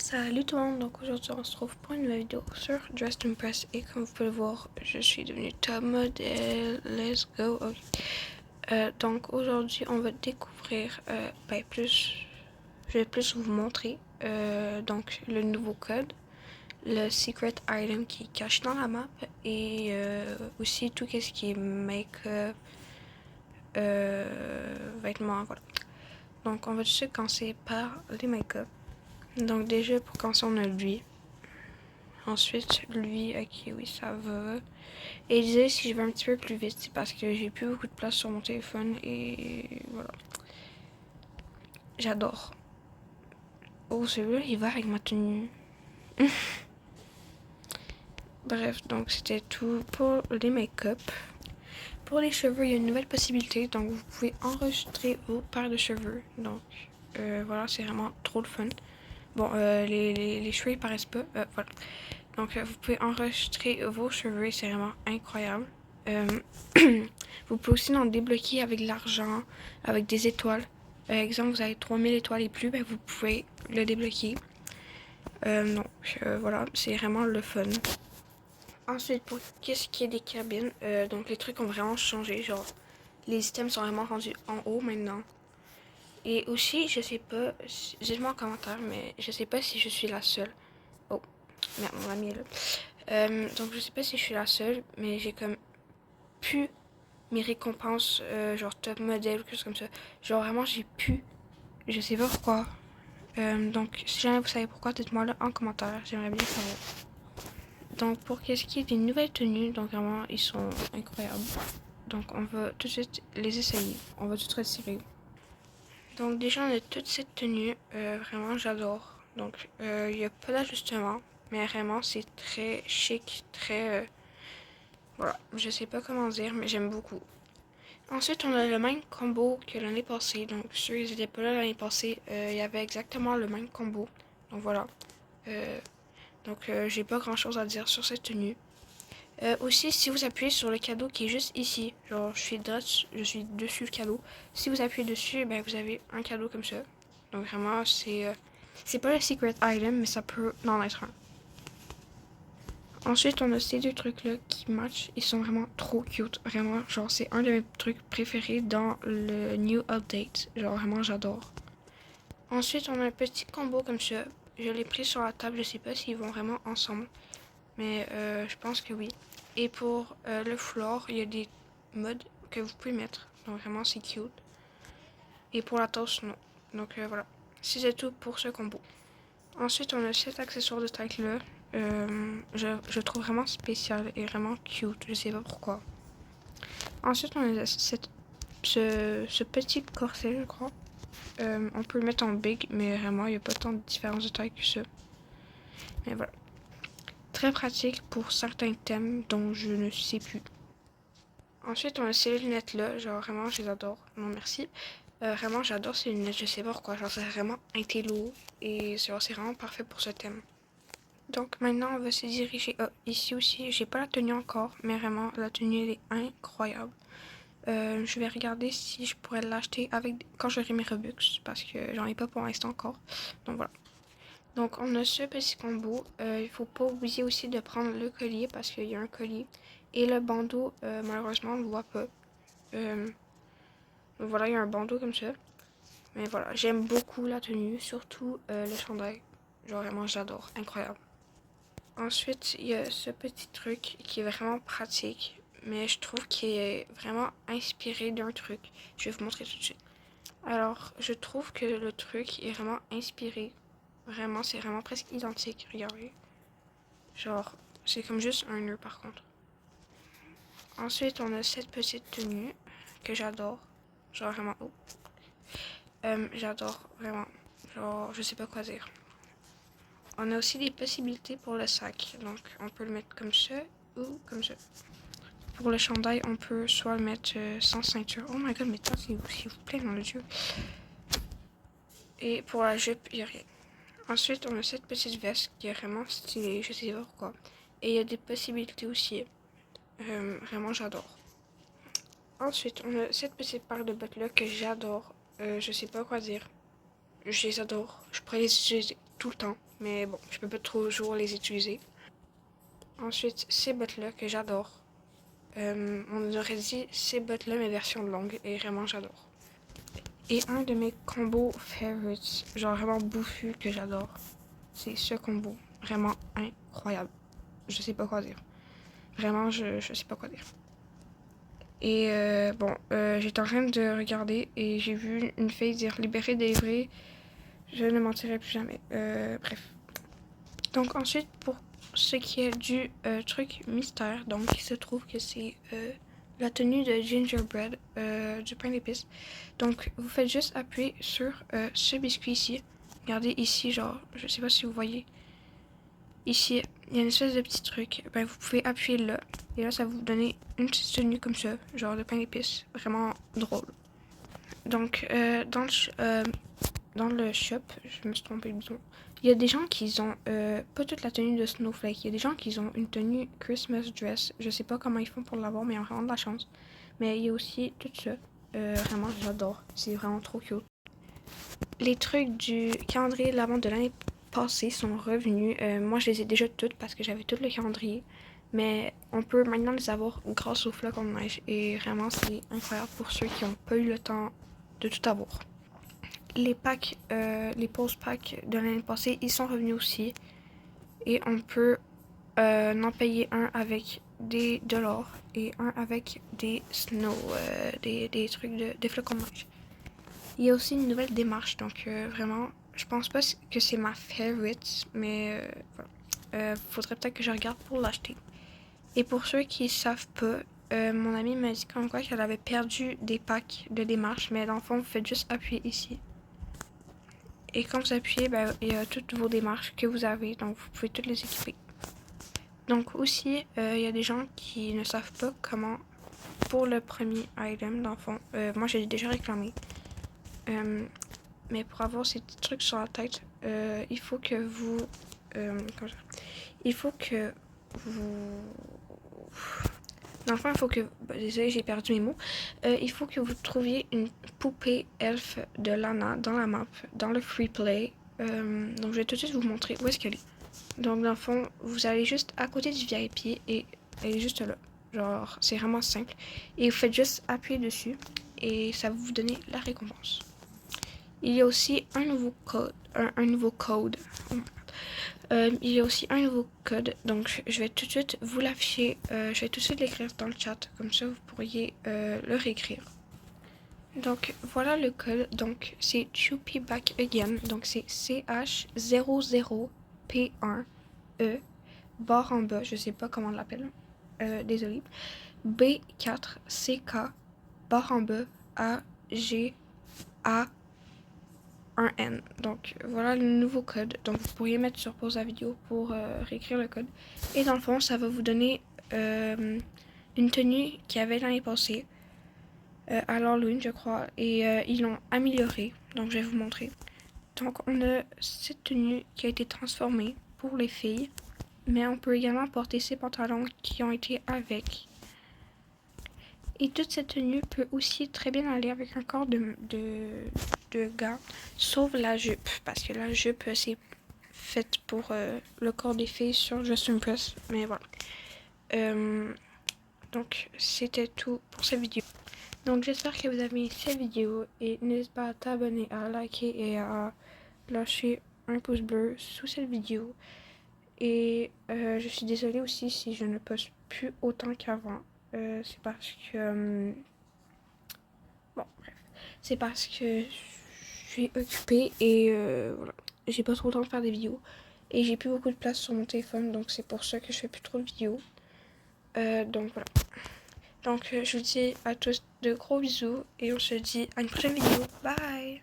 Salut tout le monde, donc aujourd'hui on se trouve pour une nouvelle vidéo sur Dress to Impress et comme vous pouvez le voir, je suis devenue top modèle, let's go, ok. Donc aujourd'hui on va découvrir, je vais plus vous montrer donc le nouveau code, le secret item qui est caché dans la map et aussi tout ce qui est make-up, vêtements, voilà. Donc on va tout de suite commencer par les make-up. Donc déjà pour commencer on a lui. Ensuite, lui, ok, oui, ça va. Et il disait si je vais un petit peu plus vite, c'est parce que j'ai plus beaucoup de place sur mon téléphone et voilà. J'adore. Oh, celui-là, il va avec ma tenue. Bref, donc c'était tout pour les make-up. Pour les cheveux, il y a une nouvelle possibilité. Donc, vous pouvez enregistrer vos paires de cheveux. Donc, voilà, c'est vraiment trop le fun. Bon, les cheveux, ils paraissent pas. Voilà. Donc, vous pouvez enregistrer vos cheveux et c'est vraiment incroyable. Vous pouvez aussi en débloquer avec de l'argent, avec des étoiles. Exemple, vous avez 3000 étoiles et plus, ben, vous pouvez le débloquer. Voilà, c'est vraiment le fun. Ensuite, pour qu'est-ce qui est des cabines, donc les trucs ont vraiment changé. Genre, les items sont vraiment rendus en haut maintenant. Et aussi, je sais pas, dites-moi en commentaire, mais je sais pas si je suis la seule. Oh, merde, mon ami est là. Donc, je sais pas si je suis la seule, mais j'ai comme pu mes récompenses, genre top modèle ou quelque chose comme ça. Genre vraiment, j'ai pu. Je sais pas pourquoi. Donc, si jamais vous savez pourquoi, dites-moi là en commentaire. J'aimerais bien savoir. Donc, pour qu'est-ce qui est des nouvelles tenues, donc vraiment, ils sont incroyables. Donc, on va tout de suite les essayer. On va tout retirer. Donc, déjà, on a toute cette tenue. Vraiment, j'adore. Donc, il n'y a pas d'ajustement. Mais vraiment, c'est très chic, très... voilà, je sais pas comment dire, mais j'aime beaucoup. Ensuite, on a le même combo que l'année passée. Donc, ceux qui n'étaient pas là l'année passée, il y avait exactement le même combo. Donc, voilà. J'ai pas grand chose à dire sur cette tenue. Aussi, si vous appuyez sur le cadeau qui est juste ici, genre je suis dessus le cadeau. Si vous appuyez dessus, ben, vous avez un cadeau comme ça. Donc, vraiment, c'est pas le secret item, mais ça peut en être un. Ensuite, on a ces deux trucs-là qui matchent. Ils sont vraiment trop cute. Vraiment, genre, c'est un de mes trucs préférés dans le New Update. Genre, vraiment, j'adore. Ensuite, on a un petit combo comme ça. Je l'ai pris sur la table. Je sais pas s'ils vont vraiment ensemble. Mais je pense que oui. Et pour le floor, il y a des modes que vous pouvez mettre. Donc, vraiment, c'est cute. Et pour la toast, non. Donc, voilà. C'est tout pour ce combo. Ensuite, on a cet accessoire de taille-là. Je trouve vraiment spécial et vraiment cute. Je sais pas pourquoi. Ensuite, on a ce petit corset, je crois. On peut le mettre en big, mais vraiment, il n'y a pas tant de différence de taille que ça. Mais voilà. Très pratique pour certains thèmes dont je ne sais plus. Ensuite, on a ces lunettes-là. Genre, vraiment, je les adore. Non, merci. Vraiment, j'adore ces lunettes. Je sais pas pourquoi. Genre, c'est vraiment intello. Et genre, c'est vraiment parfait pour ce thème. Donc maintenant, on va se diriger. Ici aussi, j'ai pas la tenue encore, mais vraiment, la tenue elle est incroyable. Je vais regarder si je pourrais l'acheter avec quand j'aurai mes Robux, parce que j'en ai pas pour l'instant encore. Donc voilà. Donc on a ce petit combo. Il faut pas oublier aussi de prendre le collier, parce qu'il y a un collier. Et le bandeau, malheureusement, on le voit pas. Donc voilà, il y a un bandeau comme ça. Mais voilà, j'aime beaucoup la tenue, surtout le chandail. Genre vraiment, j'adore. Incroyable. Ensuite, il y a ce petit truc qui est vraiment pratique, mais je trouve qu'il est vraiment inspiré d'un truc. Je vais vous montrer tout de suite. Alors, je trouve que le truc est vraiment inspiré. Vraiment, c'est vraiment presque identique. Regardez. Genre, c'est comme juste un nœud par contre. Ensuite, on a cette petite tenue que j'adore. Genre vraiment, oh. J'adore vraiment. Genre, je sais pas quoi dire. On a aussi des possibilités pour le sac. Donc, on peut le mettre comme ça ou comme ça. Pour le chandail, on peut soit le mettre sans ceinture. Oh my god, mais toi, s'il vous plaît, mon Dieu. Et pour la jupe, il n'y a rien. Ensuite, on a cette petite veste qui est vraiment stylée. Je sais pas pourquoi. Et il y a des possibilités aussi. Vraiment, j'adore. Ensuite, on a cette petite paire de bottes là que j'adore. Je sais pas quoi dire. Je les adore. Je pourrais les utiliser tout le temps. mais bon, je peux pas toujours les utiliser. Ensuite, ces bottes-là que j'adore. On aurait dit ces bottes-là, mais version longue, et vraiment j'adore. Et un de mes combos favorites, genre vraiment bouffu que j'adore, c'est ce combo. Vraiment incroyable. Je sais pas quoi dire. Vraiment, je sais pas quoi dire. Et bon, j'étais en train de regarder et j'ai vu une fille dire libéré, délivré. Je ne mentirai plus jamais. Bref. Donc ensuite, pour ce qui est du truc mystère, donc il se trouve que c'est la tenue de gingerbread, du pain d'épices. Donc vous faites juste appuyer sur ce biscuit ici. Regardez ici, genre, je sais pas si vous voyez. Ici, il y a une espèce de petit truc. Ben, vous pouvez appuyer là. Et là, ça va vous donner une petite tenue comme ça, genre de pain d'épices. Vraiment drôle. Donc, dans le shop, je me suis trompée, disons. Il y a des gens qui ont pas toute la tenue de Snowflake. Il y a des gens qui ont une tenue Christmas dress. Je sais pas comment ils font pour l'avoir, mais ils ont vraiment de la chance. Mais il y a aussi tout ça. Vraiment, j'adore. C'est vraiment trop cute. Les trucs du calendrier de l'avant de l'année passée sont revenus. Moi, je les ai déjà toutes parce que j'avais tout le calendrier. Mais on peut maintenant les avoir grâce au flocons de neige. Et vraiment, c'est incroyable pour ceux qui n'ont pas eu le temps de tout avoir. Les packs, les pause packs de l'année passée, ils sont revenus aussi. Et on peut en payer un avec des dollars et un avec des snow, des trucs des flocons de neige. Il y a aussi une nouvelle démarche, donc vraiment, je pense pas que c'est ma favorite, mais voilà. Faudrait peut-être que je regarde pour l'acheter. Et pour ceux qui savent pas, mon amie m'a dit comme quoi qu'elle avait perdu des packs de démarche, mais dans le fond, vous faites juste appuyer ici. Et quand vous appuyez, ben, il y a toutes vos démarches que vous avez, donc vous pouvez toutes les équiper. Donc aussi, il y a des gens qui ne savent pas comment, pour le premier item, dans le fond, moi j'ai déjà réclamé. Mais pour avoir ces petits trucs sur la tête, il faut que vous... il faut que vous... Dans le fond, il faut que... désolé, j'ai perdu mes mots. Il faut que vous trouviez une poupée elfe de Lana dans la map, dans le free play. Donc je vais tout de suite vous montrer où est-ce qu'elle est. Donc dans le fond, vous allez juste à côté du VIP et elle est juste là. Genre, c'est vraiment simple. Et vous faites juste appuyer dessus et ça va vous donner la récompense. Il y a aussi un nouveau code. Il y a aussi un nouveau code. Donc, je vais tout de suite vous l'afficher. Je vais tout de suite l'écrire dans le chat. Comme ça, vous pourriez le réécrire. Donc, voilà le code. Donc, c'est Choupy Back Again. Donc, c'est CH00P1E. Barre en bas. Je sais pas comment on l'appelle. Désolé. B4CK. Barre en bas. AGA. Un N. Donc voilà le nouveau code. Donc vous pourriez mettre sur pause la vidéo pour réécrire le code. Et dans le fond, ça va vous donner une tenue qu'il y avait l'année passée à l'Halloween, je crois. Et ils l'ont améliorée. Donc je vais vous montrer. Donc on a cette tenue qui a été transformée pour les filles. Mais on peut également porter ces pantalons qui ont été avec. Et toute cette tenue peut aussi très bien aller avec un corps de gars, sauf la jupe, parce que la jupe, c'est faite pour le corps des filles sur Just Impress, mais voilà. Donc, c'était tout pour cette vidéo. Donc, j'espère que vous avez aimé cette vidéo, et n'hésite pas à t'abonner, à liker et à lâcher un pouce bleu sous cette vidéo. Et je suis désolée aussi si je ne poste plus autant qu'avant. C'est parce que... bon, bref. C'est parce que je suis occupée et voilà. J'ai pas trop le temps de faire des vidéos. Et j'ai plus beaucoup de place sur mon téléphone, donc c'est pour ça que je fais plus trop de vidéos. Donc voilà. Donc je vous dis à tous de gros bisous et on se dit à une prochaine vidéo. Bye!